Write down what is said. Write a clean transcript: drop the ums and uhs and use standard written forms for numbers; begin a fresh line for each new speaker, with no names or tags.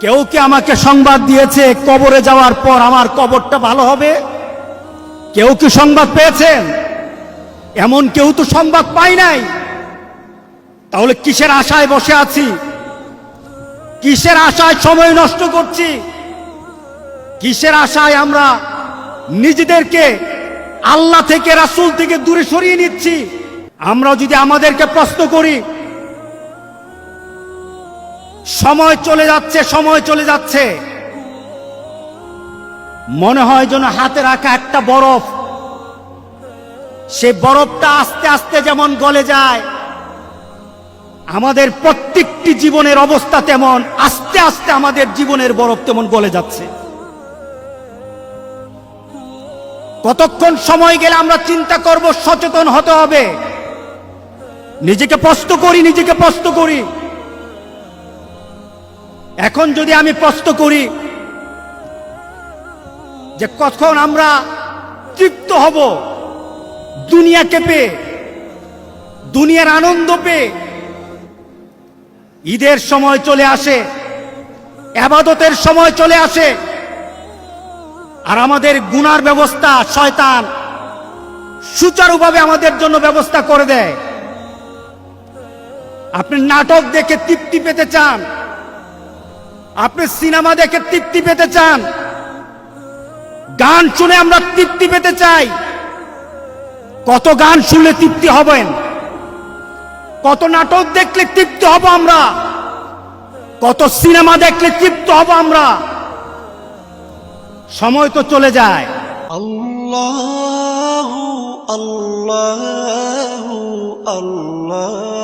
কেউ কি আমাকে সংবাদ দিয়েছে কবরে যাওয়ার পর আমার কবরটা ভালো হবে? কেউ কি সংবাদ পেয়েছেন? এমন কেউ তো সংবাদ পাই নাই। তাহলে কিসের আশায় বসে আছি? কিসের আশায় সময় নষ্ট করছি? কিসের আশায় আমরা নিজেদেরকে আল্লাহ থেকে, রাসূল থেকে দূরে সরিয়ে নিচ্ছি? আমরা যদি আমাদেরকে প্রশ্ন করি, সময় চলে যাচ্ছে, সময় চলে যাচ্ছে, মনে হয় যেন হাতে রাখা একটা বরফ, সেই বরফটা আস্তে আস্তে যেমন গলে যায়, আমাদের প্রত্যেকটি জীবনের অবস্থা তেমন আস্তে আস্তে আমাদের জীবনের বরফ তেমন গলে যাচ্ছে। কতক্ষণ সময় গেলে আমরা চিন্তা করব, সচেতন হতে হবে। নিজেকে প্রশ্ন করি, নিজেকে প্রশ্ন করি। এখন যদি আমি প্রশ্ন করি যে কখন আমরা তৃপ্ত হব দুনিয়াকে পেয়ে, দুনিয়ার আনন্দ পেয়ে? ঈদের সময় চলে আসে, ইবাদতের সময় চলে আসে, আর আমাদের গুনার ব্যবস্থা শয়তান সুচারুভাবে আমাদের জন্য ব্যবস্থা করে দেয়। আপনি নাটক দেখে তৃপ্তি পেতে চান, আপনি সিনেমা দেখে তৃপ্তি পেতে চান, গান শুনে আমরা তৃপ্তি পেতে চাই। কত গান শুনলে তৃপ্তি হবেন? কত নাটক দেখলে তৃপ্তি হব আমরা? কত সিনেমা দেখলে তৃপ্ত হব আমরা? সময় তো চলে যায়।
আল্লাহু আল্লাহু আল্লাহ।